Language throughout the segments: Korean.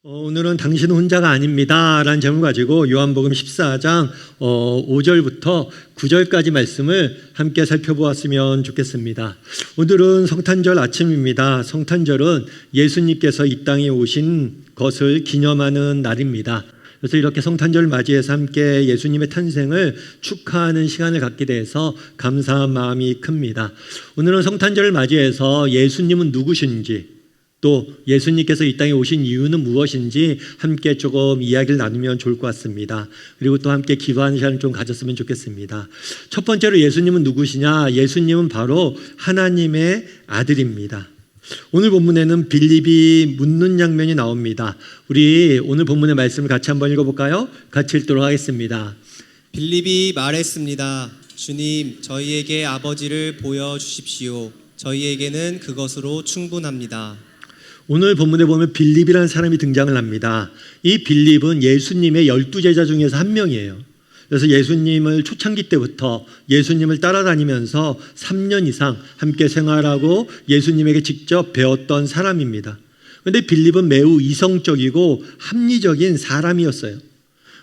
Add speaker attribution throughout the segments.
Speaker 1: 오늘은 당신은 혼자가 아닙니다 라는 제목을 가지고 요한복음 14장 5절부터 9절까지 말씀을 함께 살펴보았으면 좋겠습니다. 오늘은 성탄절 아침입니다. 성탄절은 예수님께서 이 땅에 오신 것을 기념하는 날입니다. 그래서 이렇게 성탄절을 맞이해서 함께 예수님의 탄생을 축하하는 시간을 갖게 돼서 감사한 마음이 큽니다. 오늘은 성탄절을 맞이해서 예수님은 누구신지, 또 예수님께서 이 땅에 오신 이유는 무엇인지 함께 조금 이야기를 나누면 좋을 것 같습니다. 그리고 또 함께 기도하는 시간을 좀 가졌으면 좋겠습니다. 첫 번째로 예수님은 누구시냐? 예수님은 바로 하나님의 아들입니다. 오늘 본문에는 빌립이 묻는 장면이 나옵니다. 우리 오늘 본문의 말씀을 같이 한번 읽어볼까요? 같이 읽도록 하겠습니다.
Speaker 2: 빌립이 말했습니다. 주님, 저희에게 아버지를 보여주십시오. 저희에게는 그것으로 충분합니다.
Speaker 1: 오늘 본문에 보면 빌립이라는 사람이 등장을 합니다. 이 빌립은 예수님의 12제자 중에서 한 명이에요. 그래서 예수님을 초창기 때부터 예수님을 따라다니면서 3년 이상 함께 생활하고 예수님에게 직접 배웠던 사람입니다. 그런데 빌립은 매우 이성적이고 합리적인 사람이었어요.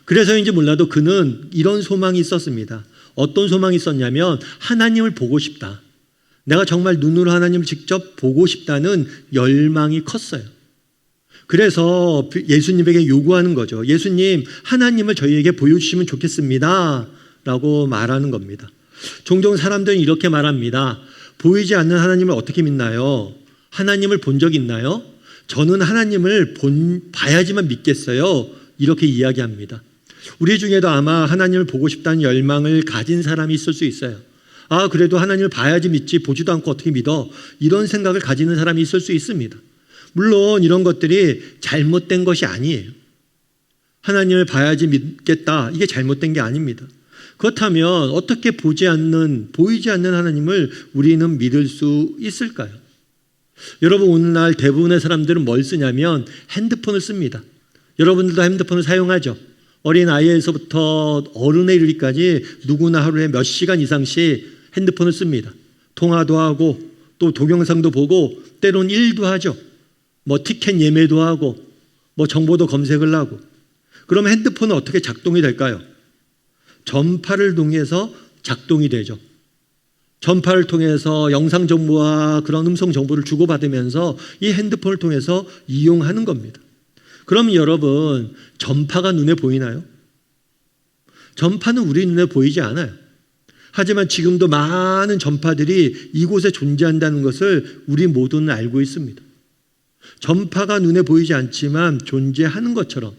Speaker 1: 그래서인지 몰라도 그는 이런 소망이 있었습니다. 어떤 소망이 있었냐면 하나님을 보고 싶다. 내가 정말 눈으로 하나님을 직접 보고 싶다는 열망이 컸어요. 그래서 예수님에게 요구하는 거죠. 예수님, 하나님을 저희에게 보여주시면 좋겠습니다 라고 말하는 겁니다. 종종 사람들은 이렇게 말합니다. 보이지 않는 하나님을 어떻게 믿나요? 하나님을 본 적 있나요? 저는 하나님을 봐야지만 믿겠어요. 이렇게 이야기합니다. 우리 중에도 아마 하나님을 보고 싶다는 열망을 가진 사람이 있을 수 있어요. 그래도 하나님을 봐야지 믿지 보지도 않고 어떻게 믿어? 이런 생각을 가지는 사람이 있을 수 있습니다. 물론 이런 것들이 잘못된 것이 아니에요. 하나님을 봐야지 믿겠다. 이게 잘못된 게 아닙니다. 그렇다면 어떻게 보이지 않는 하나님을 우리는 믿을 수 있을까요? 여러분, 오늘날 대부분의 사람들은 뭘 쓰냐면 핸드폰을 씁니다. 여러분들도 핸드폰을 사용하죠. 어린 아이에서부터 어른에 이르기까지 누구나 하루에 몇 시간 이상씩 핸드폰을 씁니다. 통화도 하고 또 동영상도 보고 때론 일도 하죠. 티켓 예매도 하고 정보도 검색을 하고. 그러면 핸드폰은 어떻게 작동이 될까요? 전파를 통해서 작동이 되죠. 전파를 통해서 영상 정보와 그런 음성 정보를 주고받으면서 이 핸드폰을 통해서 이용하는 겁니다. 그럼 여러분, 전파가 눈에 보이나요? 전파는 우리 눈에 보이지 않아요. 하지만 지금도 많은 전파들이 이곳에 존재한다는 것을 우리 모두는 알고 있습니다. 전파가 눈에 보이지 않지만 존재하는 것처럼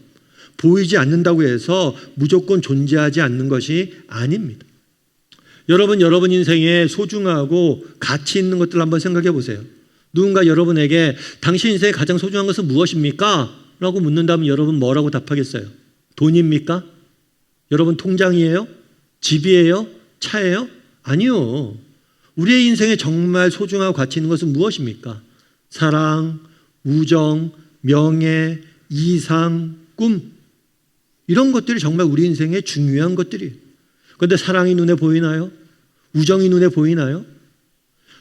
Speaker 1: 보이지 않는다고 해서 무조건 존재하지 않는 것이 아닙니다. 여러분 인생에 소중하고 가치 있는 것들을 한번 생각해 보세요. 누군가 여러분에게 당신 인생에 가장 소중한 것은 무엇입니까? 라고 묻는다면 여러분 뭐라고 답하겠어요? 돈입니까? 여러분 통장이에요? 집이에요? 차예요? 아니요. 우리의 인생에 정말 소중하고 가치 있는 것은 무엇입니까? 사랑, 우정, 명예, 이상, 꿈, 이런 것들이 정말 우리 인생에 중요한 것들이에요. 그런데 사랑이 눈에 보이나요? 우정이 눈에 보이나요?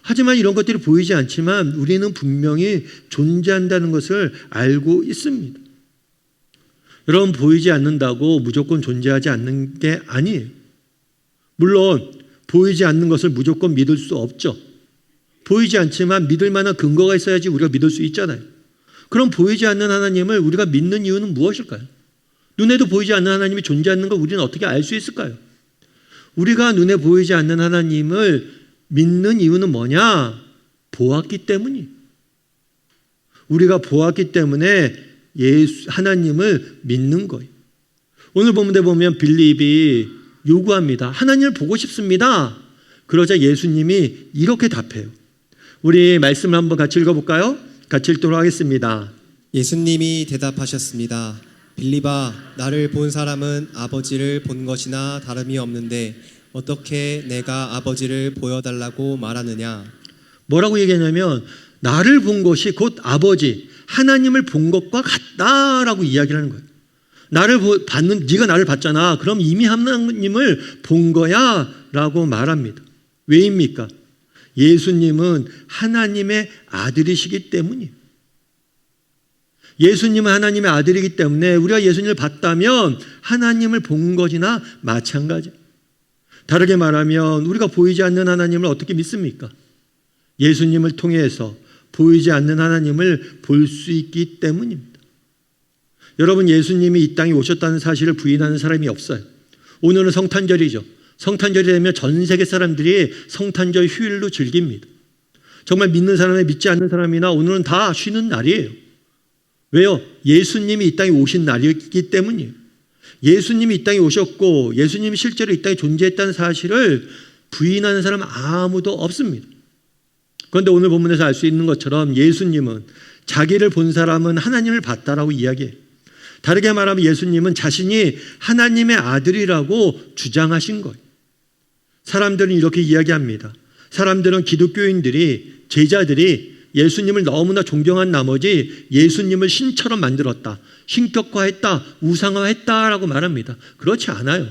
Speaker 1: 하지만 이런 것들이 보이지 않지만 우리는 분명히 존재한다는 것을 알고 있습니다. 여러분, 보이지 않는다고 무조건 존재하지 않는 게 아니에요. 물론 보이지 않는 것을 무조건 믿을 수 없죠. 보이지 않지만 믿을 만한 근거가 있어야지 우리가 믿을 수 있잖아요. 그럼 보이지 않는 하나님을 우리가 믿는 이유는 무엇일까요? 눈에도 보이지 않는 하나님이 존재하는 걸 우리는 어떻게 알 수 있을까요? 우리가 눈에 보이지 않는 하나님을 믿는 이유는 뭐냐? 보았기 때문이에요. 우리가 보았기 때문에 하나님을 믿는 거예요. 오늘 본문에 보면 빌립이 요구합니다. 하나님을 보고 싶습니다. 그러자 예수님이 이렇게 답해요. 우리 말씀을 한번 같이 읽어볼까요? 같이 읽도록 하겠습니다.
Speaker 2: 예수님이 대답하셨습니다. 빌립아, 나를 본 사람은 아버지를 본 것이나 다름이 없는데 어떻게 내가 아버지를 보여달라고 말하느냐? 뭐라고
Speaker 1: 얘기하냐면 나를 본 것이 곧 아버지, 하나님을 본 것과 같다라고 이야기를 하는 거예요. 네가 나를 봤잖아. 그럼 이미 하나님을 본 거야 라고 말합니다. 왜입니까? 예수님은 하나님의 아들이시기 때문이에요. 예수님은 하나님의 아들이기 때문에 우리가 예수님을 봤다면 하나님을 본 것이나 마찬가지. 다르게 말하면 우리가 보이지 않는 하나님을 어떻게 믿습니까? 예수님을 통해서 보이지 않는 하나님을 볼 수 있기 때문입니다. 여러분, 예수님이 이 땅에 오셨다는 사실을 부인하는 사람이 없어요. 오늘은 성탄절이죠. 성탄절이 되면 전 세계 사람들이 성탄절 휴일로 즐깁니다. 정말 믿는 사람이 믿지 않는 사람이나 오늘은 다 쉬는 날이에요. 왜요? 예수님이 이 땅에 오신 날이기 때문이에요. 예수님이 이 땅에 오셨고 예수님이 실제로 이 땅에 존재했다는 사실을 부인하는 사람은 아무도 없습니다. 그런데 오늘 본문에서 알 수 있는 것처럼 예수님은 자기를 본 사람은 하나님을 봤다라고 이야기해요. 다르게 말하면 예수님은 자신이 하나님의 아들이라고 주장하신 거예요. 사람들은 이렇게 이야기합니다. 사람들은 기독교인들이, 제자들이 예수님을 너무나 존경한 나머지 예수님을 신처럼 만들었다, 신격화했다, 우상화했다라고 말합니다. 그렇지 않아요.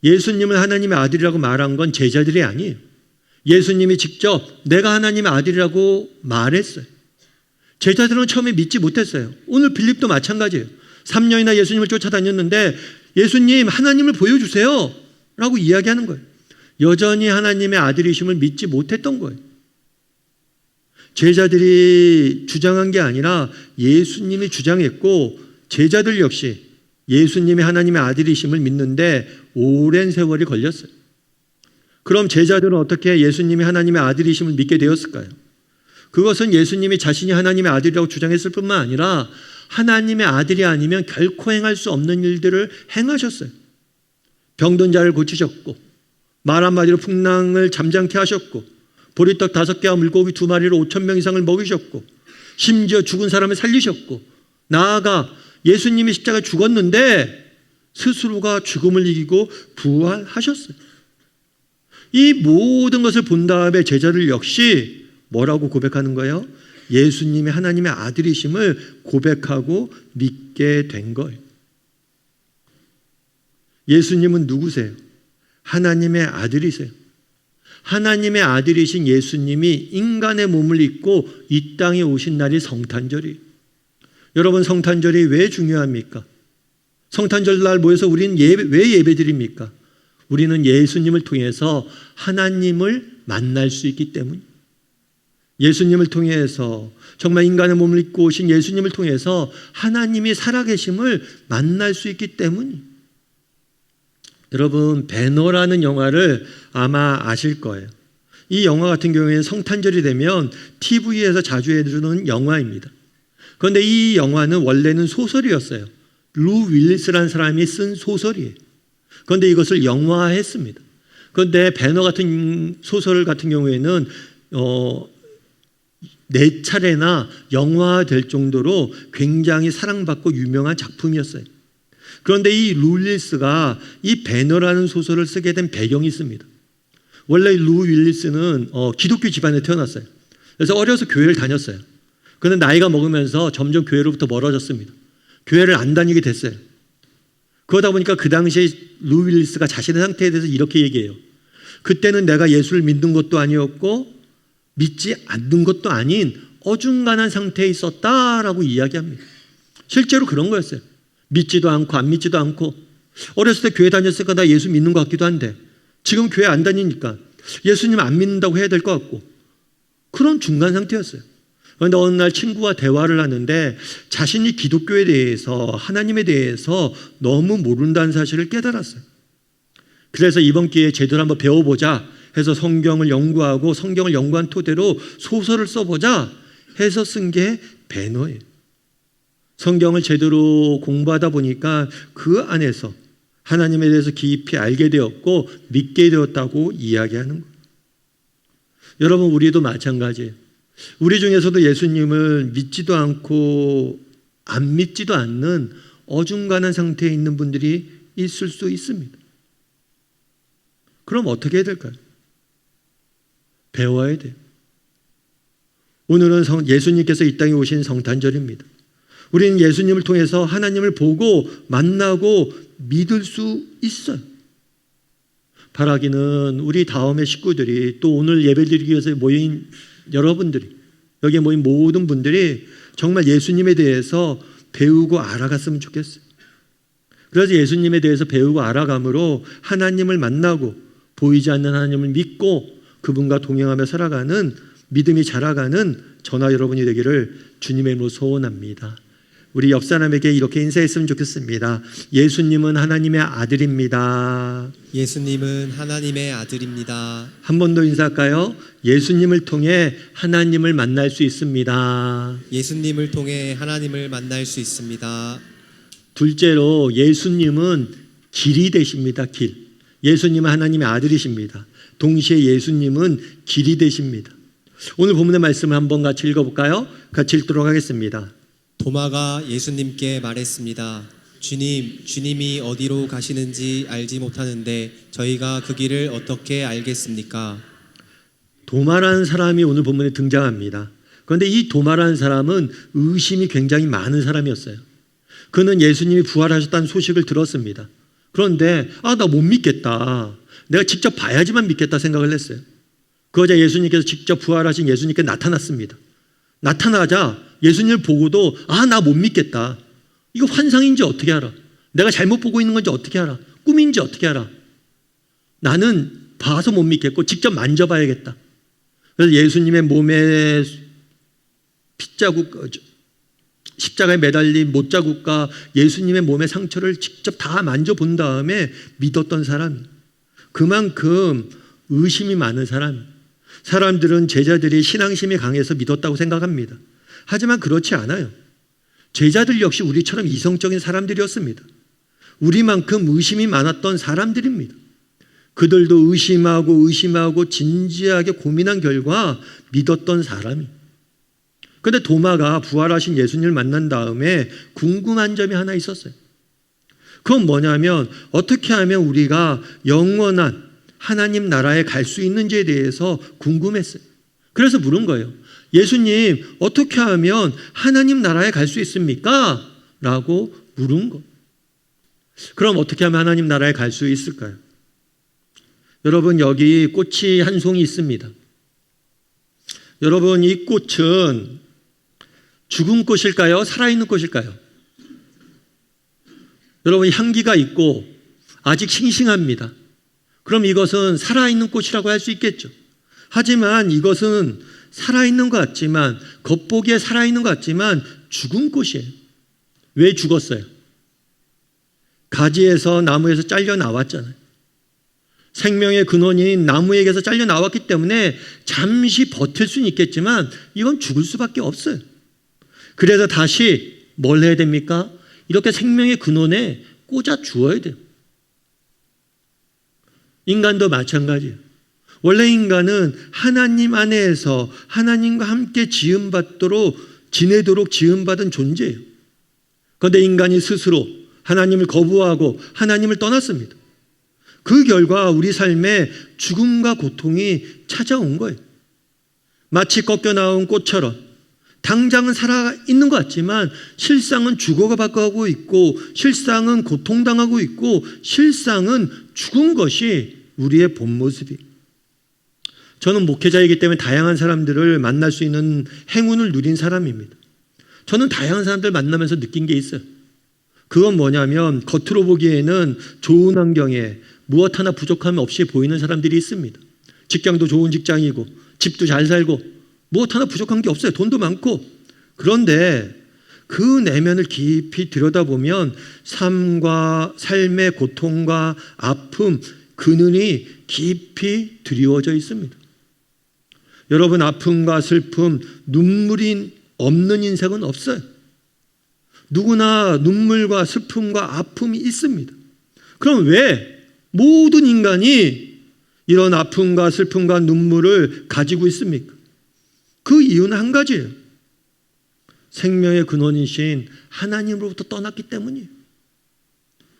Speaker 1: 예수님을 하나님의 아들이라고 말한 건 제자들이 아니에요. 예수님이 직접 내가 하나님의 아들이라고 말했어요. 제자들은 처음에 믿지 못했어요. 오늘 빌립도 마찬가지예요. 3년이나 예수님을 쫓아다녔는데 예수님 하나님을 보여주세요 라고 이야기하는 거예요. 여전히 하나님의 아들이심을 믿지 못했던 거예요. 제자들이 주장한 게 아니라 예수님이 주장했고 제자들 역시 예수님이 하나님의 아들이심을 믿는데 오랜 세월이 걸렸어요. 그럼 제자들은 어떻게 예수님이 하나님의 아들이심을 믿게 되었을까요? 그것은 예수님이 자신이 하나님의 아들이라고 주장했을 뿐만 아니라 하나님의 아들이 아니면 결코 행할 수 없는 일들을 행하셨어요. 병든 자를 고치셨고 말 한마디로 풍랑을 잠잠케 하셨고 보리떡 5개와 물고기 2마리로 5,000명 이상을 먹이셨고 심지어 죽은 사람을 살리셨고 나아가 예수님이 십자가에 죽었는데 스스로가 죽음을 이기고 부활하셨어요. 이 모든 것을 본 다음에 제자들 역시 뭐라고 고백하는 거예요? 예수님이 하나님의 아들이심을 고백하고 믿게 된 거예요. 예수님은 누구세요? 하나님의 아들이세요. 하나님의 아들이신 예수님이 인간의 몸을 입고 이 땅에 오신 날이 성탄절이에요. 여러분, 성탄절이 왜 중요합니까? 성탄절 날 모여서 우리는 왜 예배드립니까? 우리는 예수님을 통해서 하나님을 만날 수 있기 때문이에요. 예수님을 통해서 정말 인간의 몸을 입고 오신 예수님을 통해서 하나님이 살아계심을 만날 수 있기 때문이에요. 여러분, 배너라는 영화를 아마 아실 거예요. 이 영화 같은 경우에는 성탄절이 되면 TV에서 자주 해주는 영화입니다. 그런데 이 영화는 원래는 소설이었어요. 루 윌리스라는 사람이 쓴 소설이에요. 그런데 이것을 영화화했습니다. 그런데 배너 같은 소설 같은 경우에는 4차례나 영화화될 정도로 굉장히 사랑받고 유명한 작품이었어요. 그런데 이 루 윌리스가 이 배너라는 소설을 쓰게 된 배경이 있습니다. 원래 루 윌리스는 기독교 집안에 태어났어요. 그래서 어려서 교회를 다녔어요. 그런데 나이가 먹으면서 점점 교회로부터 멀어졌습니다. 교회를 안 다니게 됐어요. 그러다 보니까 그 당시에 루 윌리스가 자신의 상태에 대해서 이렇게 얘기해요. 그때는 내가 예수를 믿는 것도 아니었고 믿지 않는 것도 아닌 어중간한 상태에 있었다라고 이야기합니다. 실제로 그런 거였어요. 믿지도 않고 안 믿지도 않고 어렸을 때 교회 다녔으니까 나 예수 믿는 것 같기도 한데 지금 교회 안 다니니까 예수님 안 믿는다고 해야 될 것 같고 그런 중간 상태였어요. 그런데 어느 날 친구와 대화를 하는데 자신이 기독교에 대해서 하나님에 대해서 너무 모른다는 사실을 깨달았어요. 그래서 이번 기회에 제대로 한번 배워보자 해서 성경을 연구하고 성경을 연구한 토대로 소설을 써보자 해서 쓴 게 배너예요. 성경을 제대로 공부하다 보니까 그 안에서 하나님에 대해서 깊이 알게 되었고 믿게 되었다고 이야기하는 거예요. 여러분, 우리도 마찬가지예요. 우리 중에서도 예수님을 믿지도 않고 안 믿지도 않는 어중간한 상태에 있는 분들이 있을 수 있습니다. 그럼 어떻게 해야 될까요? 배워야 돼요. 오늘은 예수님께서 이 땅에 오신 성탄절입니다. 우리는 예수님을 통해서 하나님을 보고 만나고 믿을 수 있어요. 바라기는 우리 다음의 식구들이 또 오늘 예배드리기 위해서 모인 여러분들이 여기에 모인 모든 분들이 정말 예수님에 대해서 배우고 알아갔으면 좋겠어요. 그래서 예수님에 대해서 배우고 알아감으로 하나님을 만나고 보이지 않는 하나님을 믿고 그분과 동행하며 살아가는 믿음이 자라가는 저나 여러분이 되기를 주님의 이름으로 소원합니다. 우리 옆 사람에게 이렇게 인사했으면 좋겠습니다. 예수님은 하나님의 아들입니다.
Speaker 2: 예수님은 하나님의 아들입니다.
Speaker 1: 한 번 더 인사할까요? 예수님을 통해 하나님을 만날 수 있습니다.
Speaker 2: 예수님을 통해 하나님을 만날 수 있습니다.
Speaker 1: 둘째로 예수님은 길이 되십니다. 길. 예수님은 하나님의 아들이십니다. 동시에 예수님은 길이 되십니다. 오늘 본문의 말씀을 한번 같이 읽어볼까요? 같이 읽도록 하겠습니다.
Speaker 2: 도마가 예수님께 말했습니다. 주님, 주님이 어디로 가시는지 알지 못하는데 저희가 그 길을 어떻게 알겠습니까?
Speaker 1: 도마라는 사람이 오늘 본문에 등장합니다. 그런데 이 도마라는 사람은 의심이 굉장히 많은 사람이었어요. 그는 예수님이 부활하셨다는 소식을 들었습니다. 그런데 나 못 믿겠다. 내가 직접 봐야지만 믿겠다 생각을 했어요. 그러자 예수님께서 직접 부활하신 예수님께 나타났습니다. 나타나자 예수님을 보고도 나 못 믿겠다. 이거 환상인지 어떻게 알아? 내가 잘못 보고 있는 건지 어떻게 알아? 꿈인지 어떻게 알아? 나는 봐서 못 믿겠고 직접 만져봐야겠다. 그래서 예수님의 몸에 핏자국, 십자가에 매달린 못자국과 예수님의 몸의 상처를 직접 다 만져본 다음에 믿었던 사람. 그만큼 의심이 많은 사람. 사람들은 제자들이 신앙심이 강해서 믿었다고 생각합니다. 하지만 그렇지 않아요. 제자들 역시 우리처럼 이성적인 사람들이었습니다. 우리만큼 의심이 많았던 사람들입니다. 그들도 의심하고 진지하게 고민한 결과 믿었던 사람이. 그런데 도마가 부활하신 예수님을 만난 다음에 궁금한 점이 하나 있었어요. 그건 뭐냐면 어떻게 하면 우리가 영원한 하나님 나라에 갈 수 있는지에 대해서 궁금했어요. 그래서 물은 거예요. 예수님, 어떻게 하면 하나님 나라에 갈 수 있습니까? 라고 물은 거. 그럼 어떻게 하면 하나님 나라에 갈 수 있을까요? 여러분, 여기 꽃이 한 송이 있습니다. 여러분, 이 꽃은 죽은 꽃일까요? 살아있는 꽃일까요? 여러분, 향기가 있고 아직 싱싱합니다. 그럼 이것은 살아있는 꽃이라고 할 수 있겠죠. 하지만 이것은 살아있는 것 같지만, 겉보기에 살아있는 것 같지만 죽은 꽃이에요. 왜 죽었어요? 가지에서 나무에서 잘려 나왔잖아요. 생명의 근원인 나무에게서 잘려 나왔기 때문에 잠시 버틸 수는 있겠지만 이건 죽을 수밖에 없어요. 그래서 다시 뭘 해야 됩니까? 이렇게 생명의 근원에 꽂아 주어야 돼요. 인간도 마찬가지예요. 원래 인간은 하나님 안에서 하나님과 함께 지내도록 지음받은 존재예요. 그런데 인간이 스스로 하나님을 거부하고 하나님을 떠났습니다. 그 결과 우리 삶에 죽음과 고통이 찾아온 거예요. 마치 꺾여 나온 꽃처럼 당장은 살아있는 것 같지만 실상은 죽어가고 있고 실상은 고통당하고 있고 실상은 죽은 것이 우리의 본 모습이에요. 저는 목회자이기 때문에 다양한 사람들을 만날 수 있는 행운을 누린 사람입니다. 저는 다양한 사람들 만나면서 느낀 게 있어요. 그건 뭐냐면 겉으로 보기에는 좋은 환경에 무엇 하나 부족함 없이 보이는 사람들이 있습니다. 직장도 좋은 직장이고 집도 잘 살고 무엇 하나 부족한 게 없어요. 돈도 많고. 그런데 그 내면을 깊이 들여다보면 삶의 고통과 아픔, 그늘이 깊이 드리워져 있습니다. 여러분, 아픔과 슬픔, 눈물이 없는 인생은 없어요. 누구나 눈물과 슬픔과 아픔이 있습니다. 그럼 왜 모든 인간이 이런 아픔과 슬픔과 눈물을 가지고 있습니까? 그 이유는 한 가지예요. 생명의 근원이신 하나님으로부터 떠났기 때문이에요.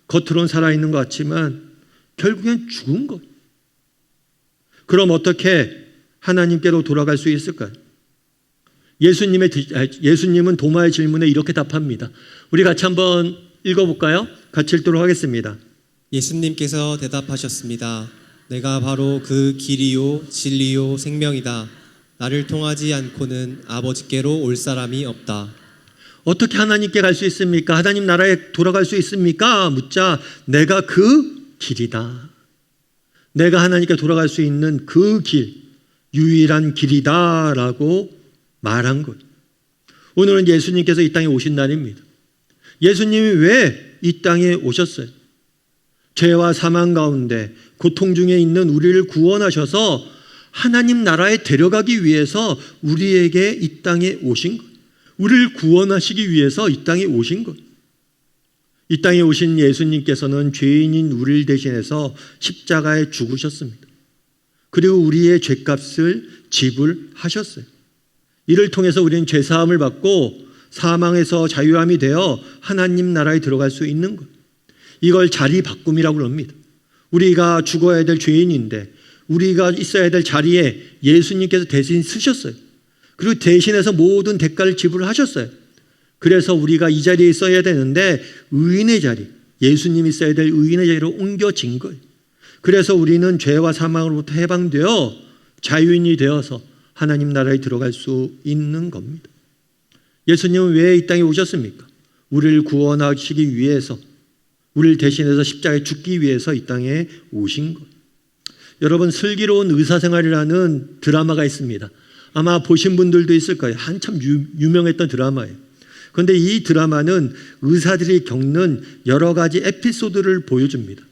Speaker 1: 겉으로는 살아있는 것 같지만 결국엔 죽은 것. 그럼 어떻게 하나님께로 돌아갈 수 있을까요? 예수님은 도마의 질문에 이렇게 답합니다. 우리 같이 한번 읽어볼까요? 같이 읽도록 하겠습니다.
Speaker 2: 예수님께서 대답하셨습니다. 내가 바로 그 길이요 진리요 생명이다. 나를 통하지 않고는 아버지께로 올 사람이 없다.
Speaker 1: 어떻게 하나님께 갈 수 있습니까? 하나님 나라에 돌아갈 수 있습니까? 묻자 내가 그 길이다. 내가 하나님께 돌아갈 수 있는 그 길, 유일한 길이다라고 말한 것. 오늘은 예수님께서 이 땅에 오신 날입니다. 예수님이 왜 이 땅에 오셨어요? 죄와 사망 가운데 고통 중에 있는 우리를 구원하셔서 하나님 나라에 데려가기 위해서 우리에게 이 땅에 오신 것. 우리를 구원하시기 위해서 이 땅에 오신 것. 이 땅에 오신 예수님께서는 죄인인 우리를 대신해서 십자가에 죽으셨습니다. 그리고 우리의 죄값을 지불하셨어요. 이를 통해서 우리는 죄사함을 받고 사망에서 자유함이 되어 하나님 나라에 들어갈 수 있는 것. 이걸 자리 바꿈이라고 합니다. 우리가 죽어야 될 죄인인데 우리가 있어야 될 자리에 예수님께서 대신 쓰셨어요. 그리고 대신해서 모든 대가를 지불하셨어요. 그래서 우리가 이 자리에 있어야 되는데 의인의 자리, 예수님이 있어야 될 의인의 자리로 옮겨진 거예요. 그래서 우리는 죄와 사망으로부터 해방되어 자유인이 되어서 하나님 나라에 들어갈 수 있는 겁니다. 예수님은 왜 이 땅에 오셨습니까? 우리를 구원하시기 위해서, 우리를 대신해서 십자가에 죽기 위해서 이 땅에 오신 것. 여러분, 슬기로운 의사생활이라는 드라마가 있습니다. 아마 보신 분들도 있을 거예요. 한참 유명했던 드라마예요. 그런데 이 드라마는 의사들이 겪는 여러 가지 에피소드를 보여줍니다.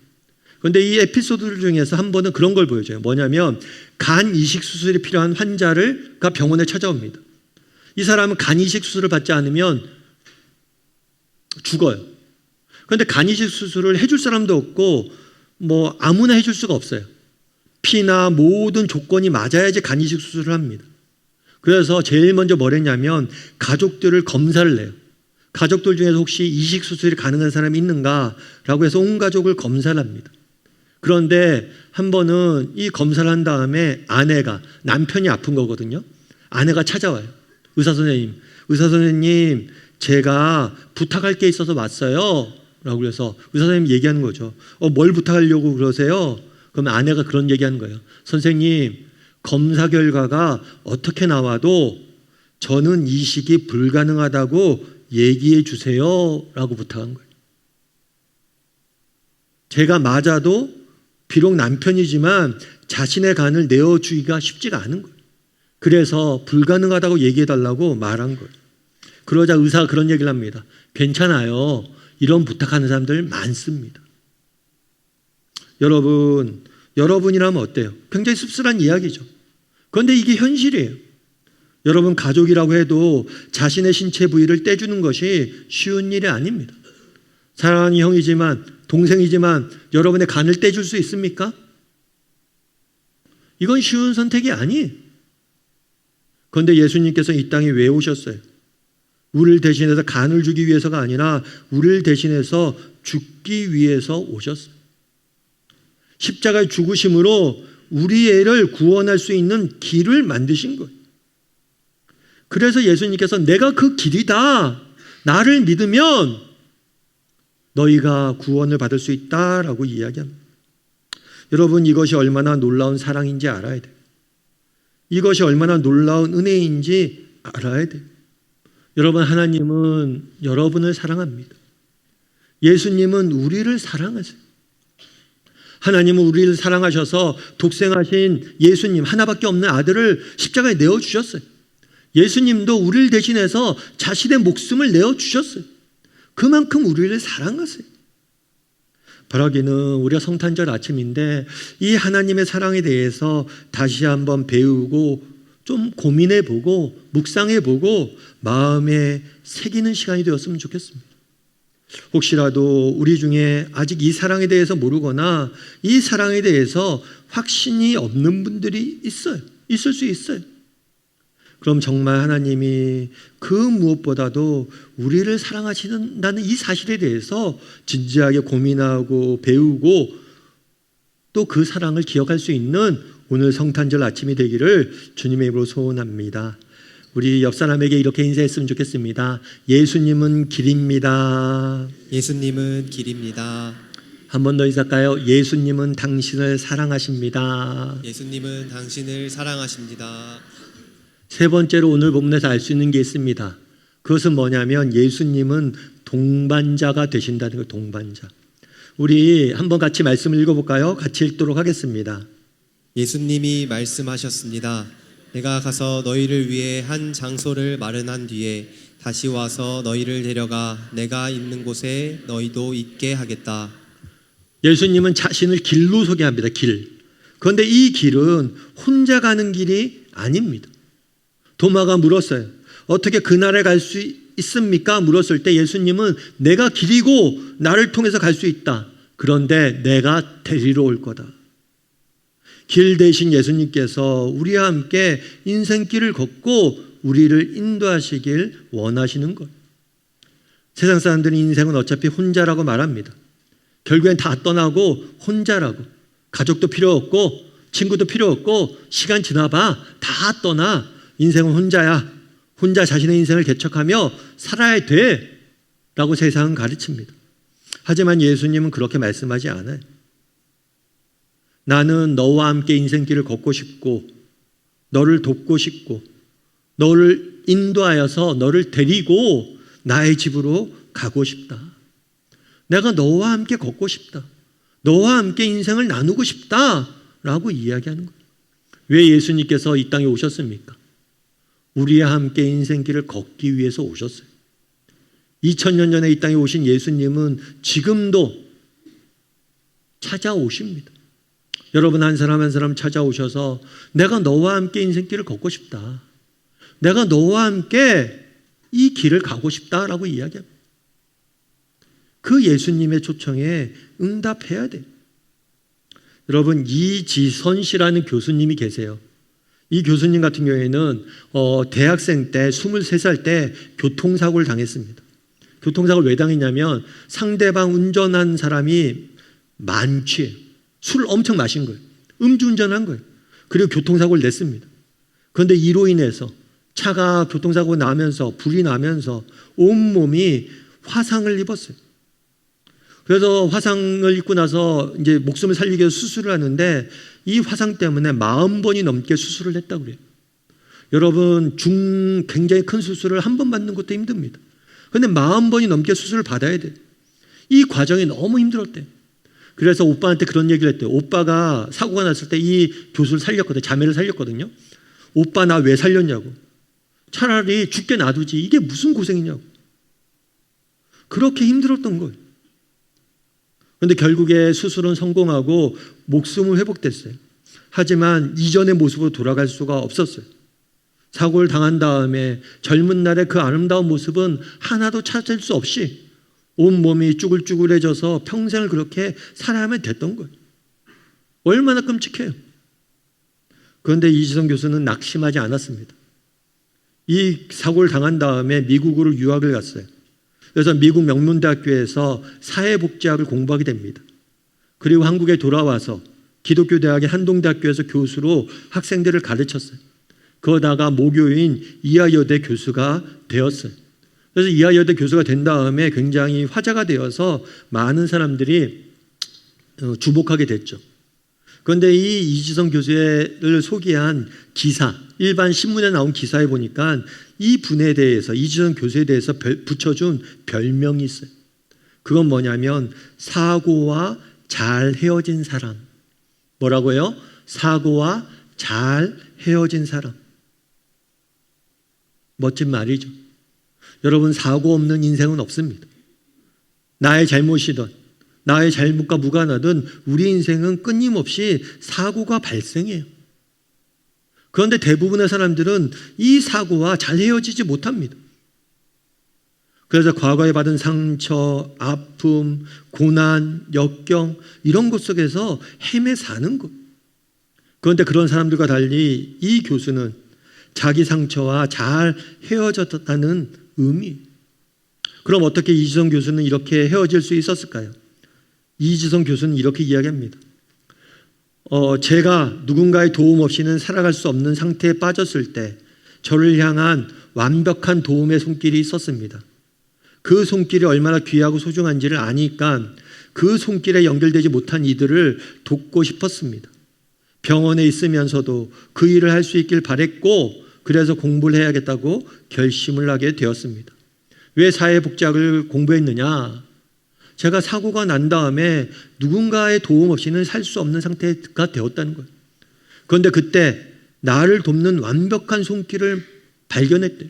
Speaker 1: 그런데 이 에피소드들 중에서 한 번은 그런 걸 보여줘요. 뭐냐면 간 이식 수술이 필요한 환자가 병원에 찾아옵니다. 이 사람은 간 이식 수술을 받지 않으면 죽어요. 그런데 간 이식 수술을 해줄 사람도 없고 뭐 아무나 해줄 수가 없어요. 피나 모든 조건이 맞아야지 간 이식 수술을 합니다. 그래서 제일 먼저 뭘 했냐면 가족들을 검사를 해요. 가족들 중에서 혹시 이식 수술이 가능한 사람이 있는가라고 해서 온 가족을 검사를 합니다. 그런데 한 번은 이 검사를 한 다음에 아내가, 남편이 아픈 거거든요. 아내가 찾아와요. 의사 선생님 제가 부탁할 게 있어서 왔어요 라고 해서 의사 선생님이 얘기하는 거죠. 뭘 부탁하려고 그러세요? 그러면 아내가 그런 얘기하는 거예요. 선생님, 검사 결과가 어떻게 나와도 저는 이식이 불가능하다고 얘기해 주세요 라고 부탁한 거예요. 제가 맞아도 비록 남편이지만 자신의 간을 내어주기가 쉽지가 않은 거예요. 그래서 불가능하다고 얘기해 달라고 말한 거예요. 그러자 의사가 그런 얘기를 합니다. 괜찮아요. 이런 부탁하는 사람들 많습니다. 여러분이라면 어때요? 굉장히 씁쓸한 이야기죠. 그런데 이게 현실이에요. 여러분 가족이라고 해도 자신의 신체 부위를 떼주는 것이 쉬운 일이 아닙니다. 사랑하는 형이지만 동생이지만 여러분의 간을 떼줄 수 있습니까? 이건 쉬운 선택이 아니에요. 그런데 예수님께서 이 땅에 왜 오셨어요? 우리를 대신해서 간을 주기 위해서가 아니라 우리를 대신해서 죽기 위해서 오셨어요. 십자가의 죽으심으로 우리를 구원할 수 있는 길을 만드신 거예요. 그래서 예수님께서 내가 그 길이다. 나를 믿으면 너희가 구원을 받을 수 있다라고 이야기합니다. 여러분, 이것이 얼마나 놀라운 사랑인지 알아야 돼요. 이것이 얼마나 놀라운 은혜인지 알아야 돼요. 여러분, 하나님은 여러분을 사랑합니다. 예수님은 우리를 사랑하세요. 하나님은 우리를 사랑하셔서 독생하신 예수님, 하나밖에 없는 아들을 십자가에 내어주셨어요. 예수님도 우리를 대신해서 자신의 목숨을 내어주셨어요. 그만큼 우리를 사랑하세요. 바라기는 우리가 성탄절 아침인데 이 하나님의 사랑에 대해서 다시 한번 배우고 좀 고민해보고 묵상해보고 마음에 새기는 시간이 되었으면 좋겠습니다. 혹시라도 우리 중에 아직 이 사랑에 대해서 모르거나 이 사랑에 대해서 확신이 없는 분들이 있어요. 있을 수 있어요. 그럼 정말 하나님이 그 무엇보다도 우리를 사랑하신다는 이 사실에 대해서 진지하게 고민하고 배우고 또 그 사랑을 기억할 수 있는 오늘 성탄절 아침이 되기를 주님의 이름으로 소원합니다. 우리 옆 사람에게 이렇게 인사했으면 좋겠습니다. 예수님은 길입니다.
Speaker 2: 예수님은 길입니다.
Speaker 1: 한 번 더 인사할까요? 예수님은 당신을 사랑하십니다.
Speaker 2: 예수님은 당신을 사랑하십니다.
Speaker 1: 세 번째로 오늘 본문에서 알 수 있는 게 있습니다. 그것은 뭐냐면 예수님은 동반자가 되신다는 거예요. 동반자. 우리 한번 같이 말씀을 읽어볼까요? 같이 읽도록 하겠습니다.
Speaker 2: 예수님이 말씀하셨습니다. 내가 가서 너희를 위해 한 장소를 마련한 뒤에 다시 와서 너희를 데려가 내가 있는 곳에 너희도 있게 하겠다.
Speaker 1: 예수님은 자신을 길로 소개합니다. 길. 그런데 이 길은 혼자 가는 길이 아닙니다. 도마가 물었어요. 어떻게 그날에 갈 수 있습니까? 물었을 때 예수님은 내가 길이고 나를 통해서 갈 수 있다. 그런데 내가 데리러 올 거다. 길 대신 예수님께서 우리와 함께 인생길을 걷고 우리를 인도하시길 원하시는 것. 세상 사람들은 인생은 어차피 혼자라고 말합니다. 결국엔 다 떠나고 혼자라고. 가족도 필요 없고 친구도 필요 없고 시간 지나봐 다 떠나. 인생은 혼자야. 혼자 자신의 인생을 개척하며 살아야 돼 라고 세상은 가르칩니다. 하지만 예수님은 그렇게 말씀하지 않아요. 나는 너와 함께 인생길을 걷고 싶고 너를 돕고 싶고 너를 인도하여서 너를 데리고 나의 집으로 가고 싶다. 내가 너와 함께 걷고 싶다. 너와 함께 인생을 나누고 싶다 라고 이야기하는 거예요. 왜 예수님께서 이 땅에 오셨습니까? 우리와 함께 인생길을 걷기 위해서 오셨어요. 2000년 전에 이 땅에 오신 예수님은 지금도 찾아오십니다. 여러분 한 사람 한 사람 찾아오셔서 내가 너와 함께 인생길을 걷고 싶다. 내가 너와 함께 이 길을 가고 싶다라고 이야기합니다. 그 예수님의 초청에 응답해야 돼요. 여러분 이지선 씨라는 교수님이 계세요. 이 교수님 같은 경우에는 대학생 때 23살 때 교통사고를 당했습니다. 교통사고를 왜 당했냐면 상대방 운전한 사람이 만취해요. 술을 엄청 마신 거예요. 음주운전한 거예요. 그리고 교통사고를 냈습니다. 그런데 이로 인해서 차가 교통사고 나면서 불이 나면서 온몸이 화상을 입었어요. 그래서 화상을 입고 나서 이제 목숨을 살리기 위해서 수술을 하는데 이 화상 때문에 40번이 넘게 수술을 했다고 그래요. 여러분 굉장히 큰 수술을 한 번 받는 것도 힘듭니다. 그런데 40번이 넘게 수술을 받아야 돼요. 이 과정이 너무 힘들었대요. 그래서 오빠한테 그런 얘기를 했대요. 오빠가 사고가 났을 때 이 교수를 살렸거든요. 자매를 살렸거든요. 오빠 나 왜 살렸냐고. 차라리 죽게 놔두지. 이게 무슨 고생이냐고. 그렇게 힘들었던 거예요. 그런데 결국에 수술은 성공하고 목숨은 회복됐어요. 하지만 이전의 모습으로 돌아갈 수가 없었어요. 사고를 당한 다음에 젊은 날의 그 아름다운 모습은 하나도 찾을 수 없이 온몸이 쭈글쭈글해져서 평생을 그렇게 살아야만 됐던 거예요. 얼마나 끔찍해요. 그런데 이지성 교수는 낙심하지 않았습니다. 이 사고를 당한 다음에 미국으로 유학을 갔어요. 그래서 미국 명문대학교에서 사회복지학을 공부하게 됩니다. 그리고 한국에 돌아와서 기독교 대학의 한동대학교에서 교수로 학생들을 가르쳤어요. 그러다가 모교인 이하여대 교수가 되었어요. 그래서 이하여대 교수가 된 다음에 굉장히 화제가 되어서 많은 사람들이 주목하게 됐죠. 그런데 이 이지성 교수를 소개한 기사, 일반 신문에 나온 기사에 보니까 이 분에 대해서, 이지성 교수에 대해서 붙여준 별명이 있어요. 그건 뭐냐면 사고와 잘 헤어진 사람. 뭐라고요? 사고와 잘 헤어진 사람. 멋진 말이죠. 여러분 사고 없는 인생은 없습니다. 나의 잘못이든 나의 잘못과 무관하든 우리 인생은 끊임없이 사고가 발생해요. 그런데 대부분의 사람들은 이 사고와 잘 헤어지지 못합니다. 그래서 과거에 받은 상처, 아픔, 고난, 역경 이런 것 속에서 헤매 사는 것. 그런데 그런 사람들과 달리 이 교수는 자기 상처와 잘 헤어졌다는 의미. 그럼 어떻게 이지성 교수는 이렇게 헤어질 수 있었을까요? 이지성 교수는 이렇게 이야기합니다. 제가 누군가의 도움 없이는 살아갈 수 없는 상태에 빠졌을 때 저를 향한 완벽한 도움의 손길이 있었습니다. 그 손길이 얼마나 귀하고 소중한지를 아니까 그 손길에 연결되지 못한 이들을 돕고 싶었습니다. 병원에 있으면서도 그 일을 할 수 있길 바랬고 그래서 공부를 해야겠다고 결심을 하게 되었습니다. 왜 사회복지학을 공부했느냐? 제가 사고가 난 다음에 누군가의 도움 없이는 살 수 없는 상태가 되었다는 거예요. 그런데 그때 나를 돕는 완벽한 손길을 발견했대요.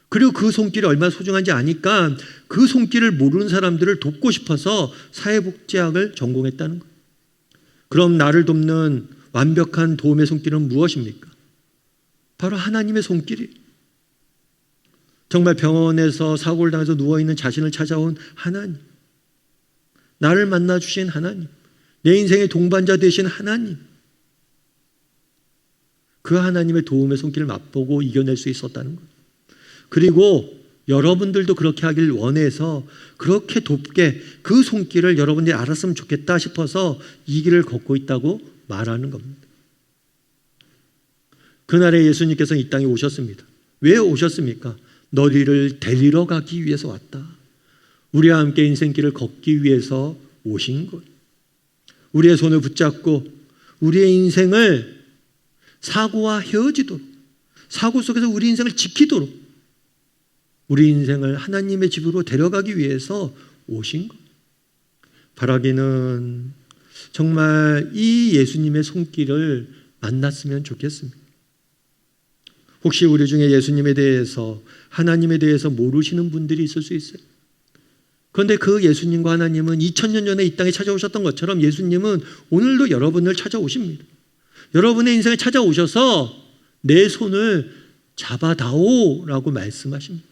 Speaker 1: 그리고 그 손길이 얼마나 소중한지 아니까 그 손길을 모르는 사람들을 돕고 싶어서 사회복지학을 전공했다는 거예요. 그럼 나를 돕는 완벽한 도움의 손길은 무엇입니까? 바로 하나님의 손길이. 정말 병원에서 사고를 당해서 누워있는 자신을 찾아온 하나님, 나를 만나주신 하나님, 내 인생의 동반자 되신 하나님, 그 하나님의 도움의 손길을 맛보고 이겨낼 수 있었다는 거예요. 그리고 여러분들도 그렇게 하길 원해서 그렇게 돕게 그 손길을 여러분들이 알았으면 좋겠다 싶어서 이 길을 걷고 있다고 말하는 겁니다. 그날에 예수님께서는 이 땅에 오셨습니다. 왜 오셨습니까? 너희를 데리러 가기 위해서 왔다. 우리와 함께 인생길을 걷기 위해서 오신 것. 우리의 손을 붙잡고 우리의 인생을 사고와 헤어지도록, 사고 속에서 우리 인생을 지키도록 우리 인생을 하나님의 집으로 데려가기 위해서 오신 것. 바라기는 정말 이 예수님의 손길을 만났으면 좋겠습니다. 혹시 우리 중에 예수님에 대해서, 하나님에 대해서 모르시는 분들이 있을 수 있어요. 그런데 그 예수님과 하나님은 2000년 전에 이 땅에 찾아오셨던 것처럼 예수님은 오늘도 여러분을 찾아오십니다. 여러분의 인생에 찾아오셔서 내 손을 잡아다오라고 말씀하십니다.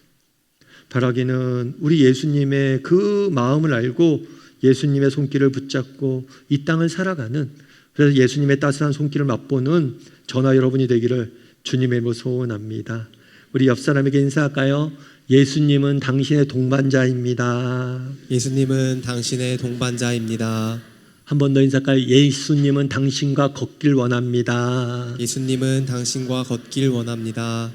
Speaker 1: 바라기는 우리 예수님의 그 마음을 알고 예수님의 손길을 붙잡고 이 땅을 살아가는, 그래서 예수님의 따스한 손길을 맛보는 저나 여러분이 되기를 주님의 이름으로 소원합니다. 우리 옆 사람에게 인사할까요? 예수님은 당신의 동반자입니다.
Speaker 2: 예수님은 당신의 동반자입니다.
Speaker 1: 한 번 더 인사할까요? 예수님은 당신과 걷길 원합니다.
Speaker 2: 예수님은 당신과 걷길 원합니다.